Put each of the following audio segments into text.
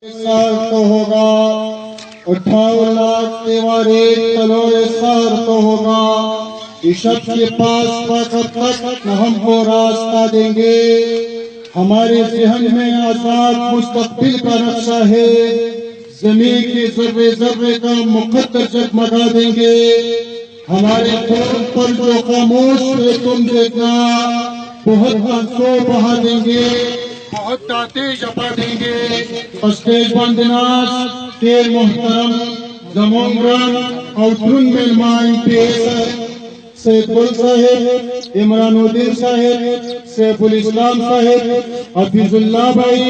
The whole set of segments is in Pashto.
साल तो होगा 58 लाख तेवारे तलोए सार तो होगा। ईशब के पास वक्त तक न हमको रास्ता देंगे। हमारे जहन में आजाद मुस्तकबिल का नक्शा है। जमीन के जर्रे जर्रे का मुकद्दर जगमगा देंगे। हमारे खून पर जो खामोश है तुम देखना, बहुत आंसू बहा देंगे, बहुत ताते जपा देंगे। स्टेज बंदनास तेर मोहतरम जमोमरान आउटरुन मेलमान पेश सैफुल साहेब, इमरानुद्दीन साहेब, सैफुल इस्लाम साहेब, हफीजुल्लाह भाई,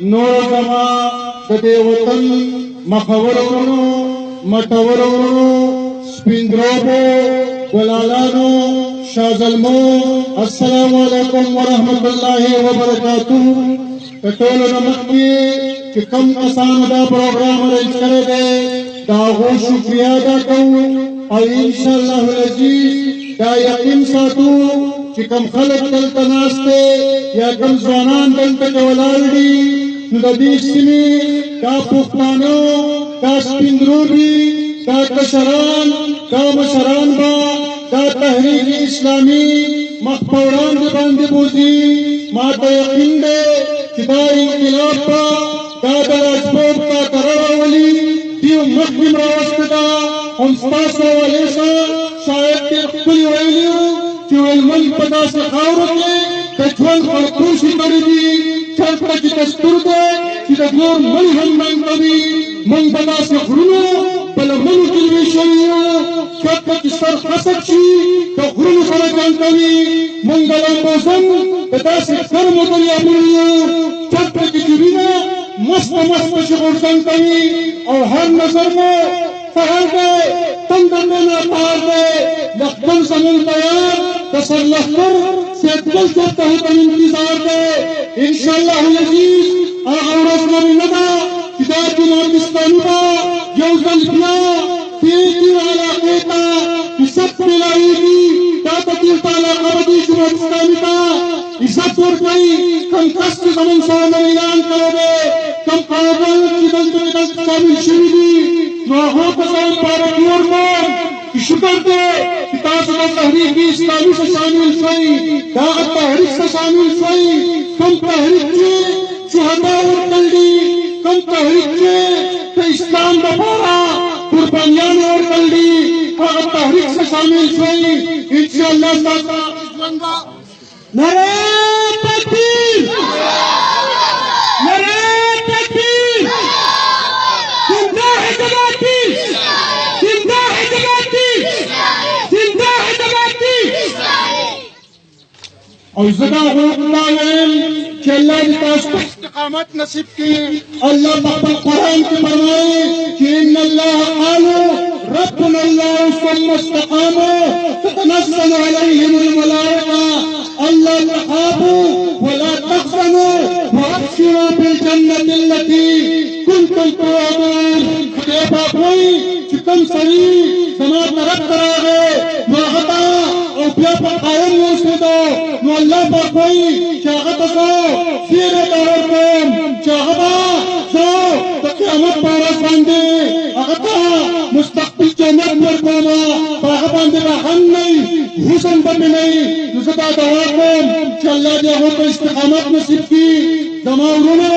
नूर जमा सदे वतन मखवरों मटवरों स्पिंद्रोबो गुलालानो शाजलमो अस्सलामु अलैकुम व रहमतुल्लाहि व बरकातुहू। कटोल नमकी कि कम कसान दा प्रोग्राम अरेंज करे दे दागो शुक्रिया अदा करूं और इंशाअल्लाह अजीज दा यकीन सातू कि कम खलक दल तनास्ते या कम जवानान दल तक वलाडी नदीश सिमी दा पुख्तानो दा स्पिंद्रोबी दा कशरान दा मशरान बा दा तहरीक इस्लामी मखपौरान दे बांधे बूजी माता यकीन दे कि दा इंकिलाब बा दा दराजपोब का करावली दियो मखिम रावस्तदा उनस्तासो वालेसा शायद के खुली वैलियो कि वेलमन पदा से खावरते कछवन और खुशी करी दी चलता की दस्तूर दे कि दगोर मन हम मन कभी मन पदा से खुरनो बल मन की विषयो शब्द की सर खसची तो खुरनो सर जानकारी मंगलम मौसम पदा से कर्म दरिया मिलियो चलता की जीविना मस्त मस्त शुभ जानकारी और हर नजर में सहर दे तंदन में पार दे लखन समूह तैयार कसर लखर से कुल करता है तो इंतजार दे इंशाअल्लाह अजीज और रस्म नदा किताब की नामिस्तानी का यौजल किया तेजी वाला कहता कि सब मिलाएगी ताकत ताला कबदी शुभस्तानी का इज्जत पर गई कम कष्ट समन सामने ऐलान करोगे कम काबल की दल शामिल शुरू नौहों को साल पारकियों को शुक्र दे कि तासुब तहरीक इस्लामी से शामिल हुई दागत तहरीक से शामिल हुई कम तहरीक के शुहदा और कल्दी कम तहरीक के इस्लाम दफारा कुर्बानियां और कल्दी दागत तहरीक से शामिल हुई इंशाअल्लाह ताला नारे तकबीर नारे तकबीर जिंदा है जमाती जिंदा है जमाती जिंदा है जमाती और ज़दा हुक्मावेल कि अल्लाह ने तास्को इस्तिकामत नसीब की। अल्लाह पाक कुरान की फरमाए कि इन्नल्लाह क़ालू रब्बुना अल्लाह सुम्मा इस्तक़ामू ततनज़्ज़लु अलैहिमुल मलाइका अल्ला तख़ाफू वला तहज़नू वअब्शिरू बिल जन्नति अल्लती कुंतुम तुअदून। खुदा पाकोई चिकन सही समाज नरक करावे वहता और प्यापा कायम मुस्लिदो नो अल्लाह पाकोई चाहत सो सिर दौर कौम चाहता सो तो क़यामत पारस बंदे अगता मुस्तक़बिल जन्नत पर कोमा पाह बंदे का हम नहीं हुसन बंदे नहीं नुसबा दवा कौम अल्लाह ने हो तो इस्तिकामत नसीब की दमाउरुनो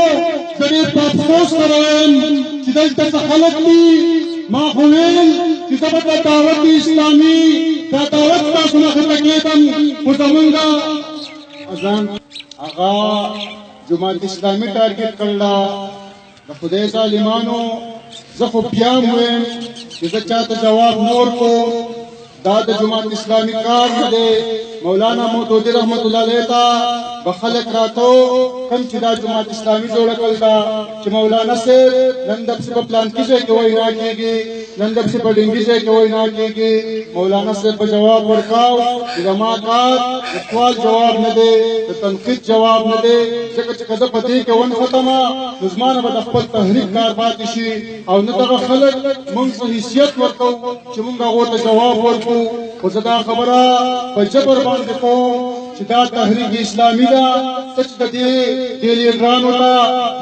शरीफ का अफसोस कराएं जिदल तसखलत की माहौल किताबत दावत इस्लामी का दावत का सुना खतकेतन मुजमंगा अजान आगा जुमात इस्लामी टारगेट करला खुदे जालिमानो जखो प्याम हुए जिसे चाहते जवाब नूर को दाद जुमात इस्लामी कार दे मौलाना मोतूदी रहमतुल्लाह लेता बखलक रातो कम चिदा जुमात इस्लामी जोड़ा कलता कि मौलाना से नंदब से प्लान कीजिए कि वही ना कीगी नंदब से पढ़ेंगी से कि वही ना कीगी मौलाना से जवाब वर्काओ जमाकात सवाल जवाब न दे तो तनकीद जवाब न दे चक पति के वन खत्मा नुज़मान बद अफल तहरीक कार बातिशी और न तक खलक मुंग से हिस्सियत वर्को कि मुंगा वो जवाब वर्को वो ज़दा खबरा पर जबर बांध को چې دا تحریک اسلامي ده سچ د دې لیډرانو ته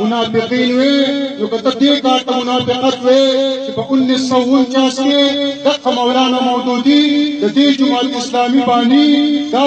منافقین وي نو که ته دې کار ته منافقت وي چې په 1949 کې دغه مولانا مودودي د دې جماعت اسلامي باندې دا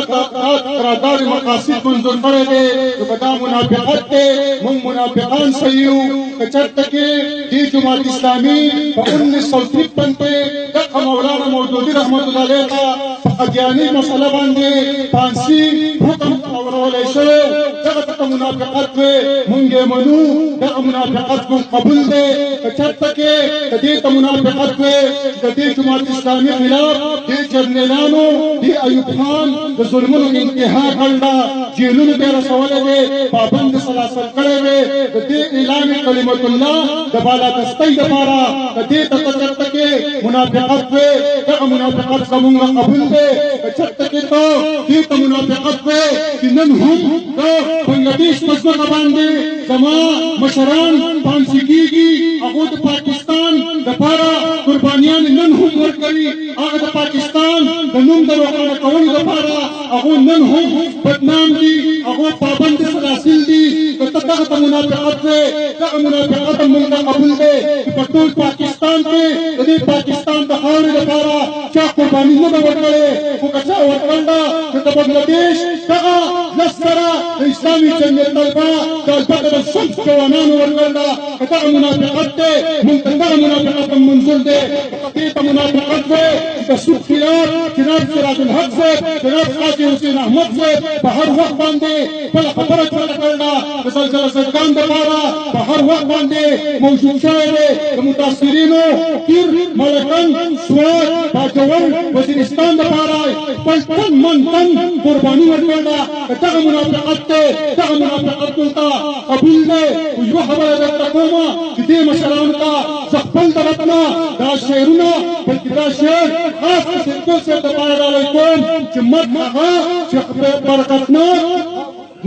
قرارداد مقاصد منظور کړی دی نو که دا منافقت دی موږ منافقان صحیح یو که چېرته کې دې جماعت اسلامي په 1953 کې دغه مولانا مودودي رحمت الله علیه ته په قدیاني مسله باندې فانسي حکم اورولی شوی دغه ته منافقت وی مونږ یې منو دغه منافقت کوم قبول دی که چېرته کې د دې ته منافقت وی د دې جماعت اسلامي خلاف دې جرنیلانو دې ایوب خان د ظلمونو انتها کړل ده جیلونو ته یې رسولی دی پابند سلاسل کړی وی د دې اعلان کلمت الله د بالادستۍ دپاره د دې ته که چېرته کې منافقت وی دغه منافقت زمونږ قبول دی که چېرته کې ته دې ته منافقت وی چې نن هم د بنګلادیش په ځمکه باندې زما مشران پانسي کېږي هغو د پاکستان دپاره قربانیان نن هم ورکوي هغه د پاکستان د نوم د روښانه کولو دپاره هغو نن هم بدنام دي هغو پابند سلاسل دي که ته دغه ته منافقت وی دغه منافقت هم موږ ته قبول دی چې په ټول پاکستان کې د دې پاکستان د خاورې دپاره چا قرباني نه ده ورکړې خو که چا ورکړل ده چې د بنګلادیش دغه لسکره د اسلامي جنګ طلبه د البته د شمس جوانانو ورکړل ده که دغه منافقت دی موږ ته دغه منافقت هم منظور دی که دې ته منافقت وی چې د سود خلاف جناب سراج الحق صاحب جناب قاضي حسین احمد صاحب په هر وخت باندې خپله خبره چوټه کړې ده د زلزله زدګان دپاره په هر وخت باندې موجود شوی دی د متاثرینو پیر ملکن سوات باجوړ وزیرستان دپاره خپل تن من تن قرباني ورکړې ده که دغه منافقت دی دغه منافقت موږ ته قبول دی خو یوه خبره درته کومه چې دې مشرانو ته زه خپل طرف نه دا شعرونه بلکې دا شعر خاص د سیدګل صاحب دپاره ډالۍ کوم چې مرد هغه چې برکتناک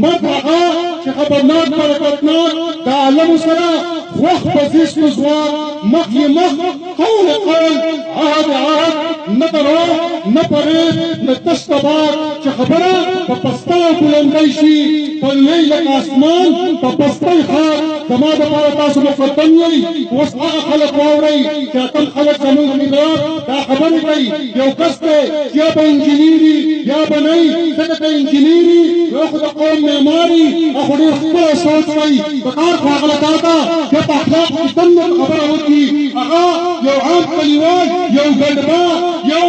مرد هغه چې خبرناک برکتناک د عالمو سره خوښ په زیست و ځواک مخ یې مخ قول قول عهد عهد نه دروغ نه فریب نه تش تباک چې خبره په پسته او بلندۍ شي په لوی لکه اسمان په پستۍ ښار زما دپاره تاسو مقدم یئ اوس هغه خلک واورئ چې اتم خلک زموږ مدرار دا خبرې کوي یو کس دی یا به انجینیر وي یا به نه وي ځکه که انجینیر وي یو خو د قوم معمار وي او خو ډېر ښکلی سوچ کوي پکار خو هغه له تا ته یا په اخلاقو کې دننه خبره وکړي هغه یو عام کلیوال یو ګډبا یو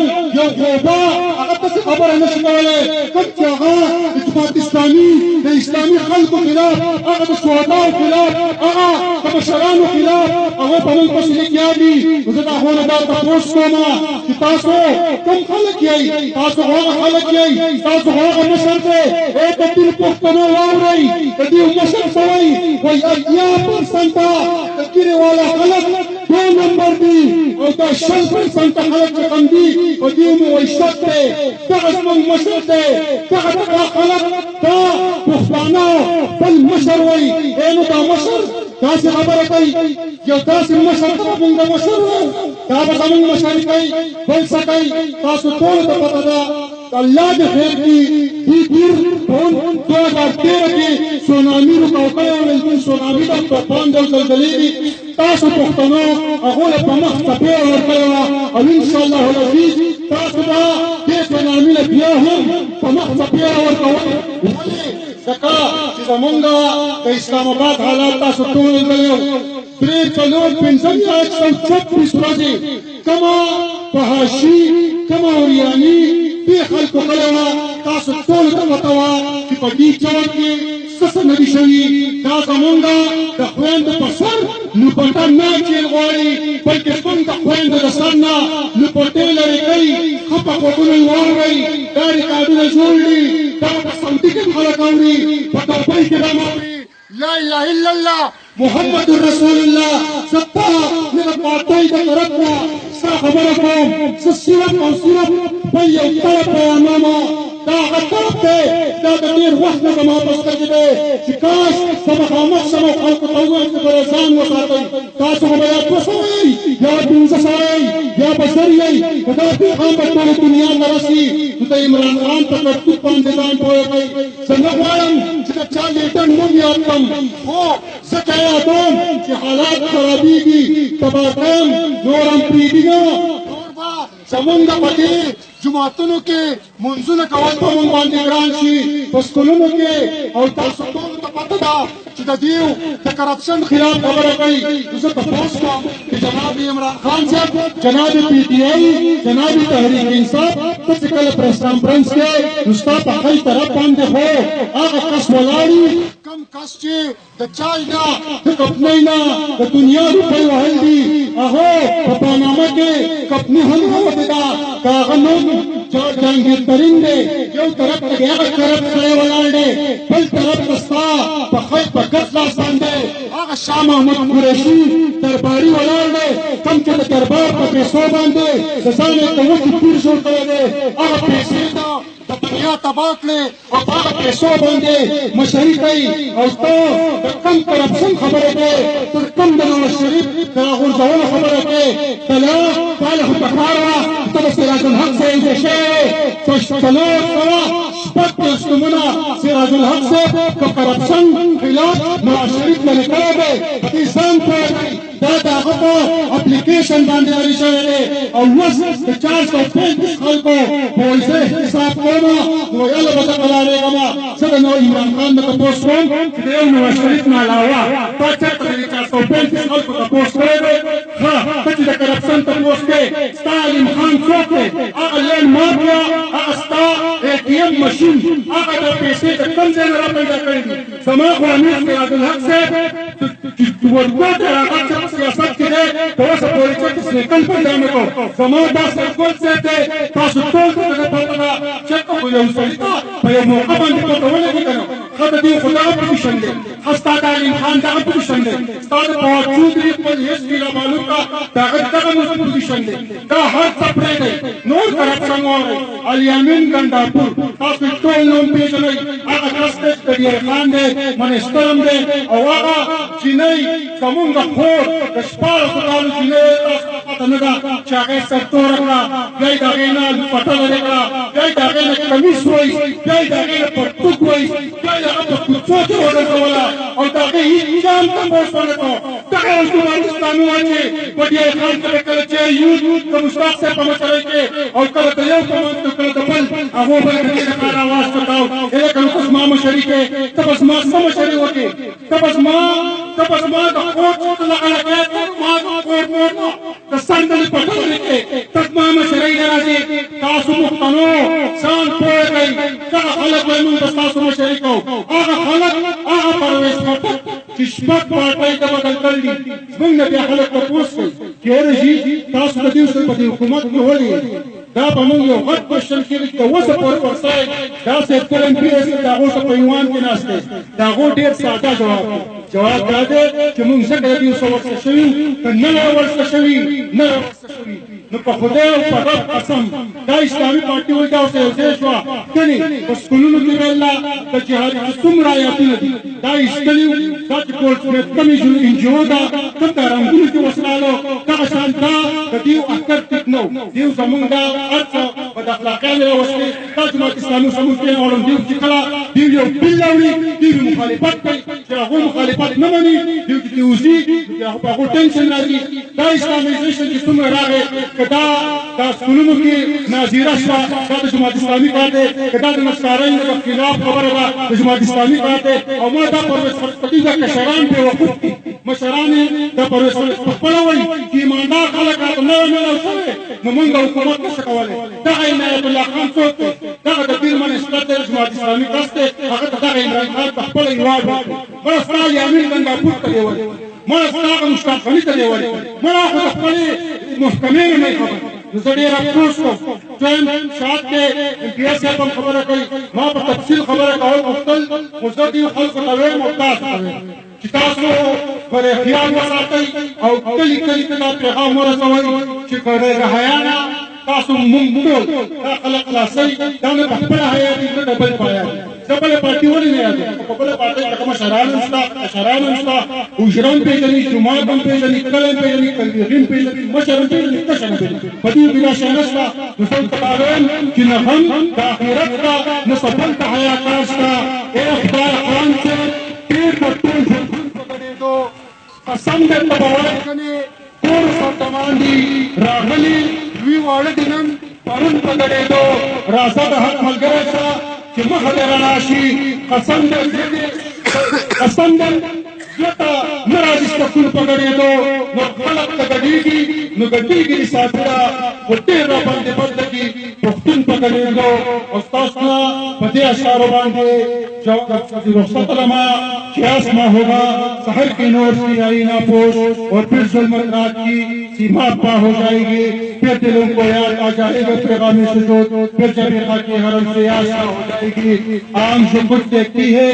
غوبا هغه داسې خبره نه شي کولی کوم چې هغه د جماعت اسلامي د اسلامي خلکو خلاف هغه د شهداو خلاف هغه د مشرانو خلاف هغه په موږ پسې لګیا دي نو زه د هغو نه دا تپوس کوم چې تاسو کوم خلک یئ تاسو هغه خلک یئ تاسو هغه مشر دی ای د دې پښتنو واورئ د دې مشر څه وایي وایي 80% د کلي والا خلک 2 نمبر دي او دا 60% خلک چې کم دي په دې مو وایي شک دی دغه زموږ مشر دی دغه خلک دا پښتانه بل مشر وایي ای نو دا مشر داسې خبره کوي یو داسې مشر ته به موږ د مشر وایو دا به زموږ مشري کوي بل څه کوي تاسو ټولو ته پته ده الله دې خیر کړي دې پیر ټول 2013 کې سونامي رکاو کړی او دې سونامي د طوفان د زلزلې دي تاسو پښتنو هغو له په مخ څپېړه ورکړې وه او انشاءالله العزیز تاسو به دې سونامي له بیا هم په مخ څپېړه ورکوئ ولې ځکه چې زمونږ د اسلام آباد حالات تاسو ټول لیدلي 3 4 5 136 ورځې کومه فحاشي کومه اوریاني دې خلکو کړې وه تاسو ټولو ته پته وه چې په دې چوک کې څه څه نه دي شوي دا زمونږ د خویندو په سر لوپټه نه چیل غواړي بلکې زمونږ د خویندو د سر نه لوپټې لرې کوي ښه په غوږونو یې واورئ دا ریکارډونه جوړ دي دا په سعودي کې خلک اوري په دوبۍ کې دا اوري لا اله الا الله محمد رسول الله ستا نه پاتای د طرف نه څه خبره کوم څه صرف او صرف په یو طرف بیانومه دا هغه طرف دی دا د ډېر وخت نه زما په سترګې دی چې کاش زه مخامخ شم او خلکو ته ووایم چې پرېشان وساتئ تاسو به یا 200 یا 1500 یا به بذریعه دا پیغام په ټوله دنیا ته رسي نو د عمران خان په کرتوت باندې ځان پوه کړئ. زه نه غواړم چې د چا لیډر نوم یاد کړم، خو ځکه یادوم چې حالات خرابېږي، تباه کړم، نور هم پرېږدي نه. زمونږ په دې جوماتونو کې منځونه کول په موږ باندې ګران شي، په سکولونو کې، او تاسو ټولو ته پته ده چې د دیو د کرپشن خلاف خبره کوي. زه تپوس کوم چې جناب عمران خان صاحب، جناب پی ټي آی، جناب تحریک انصاف، ته چې کله پریس کانفرنس کې نو ستا په خی طرف باندې خو هغه کس ولاړي، کم کس چې د چای نه، د کپنۍ نه د دنیا روپۍ وهل دي، هغه په پانامه کې کپنۍ هم راوتې ده، که هغه نوم جهانګیر ترین دی، یو طرف ته د هغه کرپ سړی ولاړ دی، بل طرف ته ستا په خی په ګس لاس باندې هغه شاه محمود قریشي درباري ولاړ دی، کوم چې د دربار په پیسو باندې د ځان یې د وچو پیر جوړ کړی دی، هغه پیسې ده د دنیا تباه کړې او په هغه پیسو باندې مشري کوي. او ته د کم کرپشن خبرې کوې، ته د کم د نواز شریف د راغورځولو خبره کوې، تله تاله خو پکار وه ته د سراج الحق صاحب انتې شوی چې 456 نومونه سراج الحق صاحب په کرپشن خلاف نواز شریف لرې کړی دی. په دې ځان پوه کړئ، دا د هغه په اپلیکیشن باندې جاري شوی دی، او اوس د 435 خلکو په ویسه حساب کومه نو یاله به زه بلاړېږم. زه د عمران خان نه تپوس کوم چې د یو نواز شریف نه علاوه تا چېرته د 435 خلکو تپوس کړی دی؟ ښه، ته چې د کرپشن تپوس کوې، ستا علیم خان څوک دی؟ هغه لینډ مارک وه، هغه ستا ATM مشین، هغه د پیسې د کوم ځای نه را پیدا کړي دي. زما خو امیر سراج الحق صاحب چې ورکوټ یې هغه څه په سیاست کې دی، په اوسه پورې چېرته سلیکل پیدا نه کړو. زما دا سرګل صاحب دی، تاسو ټول ته دغه پته ده چېرته خو یو سړي ته په یو موقع باندې پته ولګي که نه، ښه د دې خو دغه پوزیشن دی، ښه ستا د علیم خان دغه پوزیشن دی، ستا د فواد چودري خپل هېڅ ګیله معلوم ته دغه پوزیشن دی. دا هر څه پرېږدئ، نور کرپشن واورئ. الیامین ګنډاپور تاسو ټول نوم پېژنئ، هغه کس دی چې د ډیر خان دی، منسټرم دی، او هغه جینۍ زمونږ د خور د 14 کالو جینۍ تاسو ته پته نه ده چې هغه یې سر توره کړه، بیا یې د هغې نه دوپټه لرې کړه، بیا یې د هغې نه کمیس وایست، بیا یې د هغې نه پرتوګ وایست، بیا یې د هغه په کوڅو کې وګرځوله، او د هغې هېڅ چا هم تپوس ونه کړو. دغه یو ژورنالستان وویل چې په ډیر خان کله کله چې یوز د مشتاق صاحب په مشرۍ کې، او کله د یو کمانډ کله د بل، هغو به د دې لپاره اواز پټاو، هغې کله ته زما مشري کوې، ته به زما څه مشري وکړې، ته به زما د کور څوک لغړه کوې، ته زما د کور مور د سندلې په ډولې کې ته زما مشرۍ نه راځې. تاسو پښتنو ځان پوه کړئ، دغه خلک به موږ به ستاسو مشري کوو. هغه خلک، هغه پرویز خټک چې شپږ پارټۍ ته بدل کړي دي، زموږ نه بیا خلک تپوس کوي چې یاره جي تاسو د دې په دې حکومت کې ولې؟ دا به موږ یو غټ کوېشن کېږي چې د اوسه پورې پر ځای دا صاحب تل MPS د هغو ته په ایوان کې ناست دی، د هغو ډېر ساده جواب دی. جواب دا دی چې موږ ځکه د دې څه ورسته شوي که نه ورسته شوي، نه ورسته شوي، نو په خدای او په رب قسم دا اسلامي پارټي وایي دا ورته یو ځای شوه کنې په سکولونو کې ویله د جهادي چې څومره ایتونه دي دا ایستلي وو، دا چې کولسمیت کمې NGO ده، کوم د رنګونو کې وسلالو دغه شان دا د دیو اختر ټیک نه و. دیو زمونږ دا هر څه بد اخلاقیان یې راوستې، دا جماعت اسلامي زمونږ کې اړم دیو چې کله دیو یو بل راوړي، دیو مخالفت کوي، چې هغوی مخالفت نه مني، دیو چې وځي په هغو ټینشن راځي. دا اسلامیزیشن چې څومره راغی، که دا سکولونو کې ناظره شوه، دا د جماعت اسلامي کار دی، که دا د نسکارۍ د خلاف خبره ده د جماعت اسلامي کار دی. او ما دا پرویز خټکي دا کشران بېوقوف دي، مشران یې دا پرویز خټک پخپله وایي چې ایماندار خلک راته نوی میلاو شوی، نو موږ حکومت نشو کولی. دغه عنایت الله خان څوک دی؟ دغه د پیر منسټر دی، جماعت اسلامي کس دی، هغه ته دغه عمران خان پخپله ایوارډ ورکړي. مړه ستا الیامین ګنډاپور ته لیولې، مړه ستا هغه مشتاق غني ته لیولې، مړه خو د خپلې محکمې نه نه خبر. نو زه ډېر افسوس کوم. دویم شاعت کې MPS صاحب هم خبره کوي، ما په تفصیل خبره کول غوښتل، خو زه دې خلکو ته وایم او تاسو ته وایم چې تاسو پرې خیال وساتئ او کلي کلي ته دا پیغام ورسوئ چې که د حیا نه تاسو مونږ ټول دا خلک خلاصوي، دا نه په خپله حیا دي، نه د بل په حیا دي. डबल पार्टी ولې نه یاد په بل پارټي کوم شرانستا وجران پیژني جمعه هم پیژني کلم پیژني کلبین پیژني مشران پیژني کشن پیژني په دې بلا شنستا نو څنګه تعاون چې نه هم د اخرت کا نه سفل ته حیا کاشتا اے خدای قرآن سے پیر پټول پکړېدو قسم دې په باور کني کور ساتمان دي راغلي وی واړه دینم پرون پکړېدو راځه د حق ملګری سره چې مخه دې راشي قسم دې زتا ناراضي ستکول پکړېدو نو خلک ته ګډېږي نو ګډېږي ساتره وټې را باندې بدلږي پښتون پکړېدو استاد په دې اشعار باندې رخصت لما कि आसमां होगा शहर की नूर की आईना पोश और फिर जुल्मत रात की सीमा पा हो जाएगी फिर दिलों को याद आ जाएगा पैगाम सुजूद फिर जबीहा के हरम से आशा हो जाएगी आम जो कुछ देखती है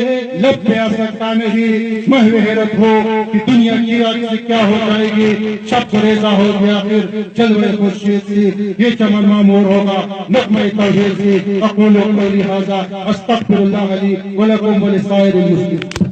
लब पे आ सकता नहीं महवे हैरत हो कि दुनिया की आग से क्या हो जाएगी शब रेजा हो गया फिर जलवे खुर्शीद से ये चमन मामूर होगा नग़्मे तौहीद से अक़ूलु क़ौली हाज़ा अस्तग़फिरुल्लाह ली व लकुम व लिसाइरिल मुस्लिमीन।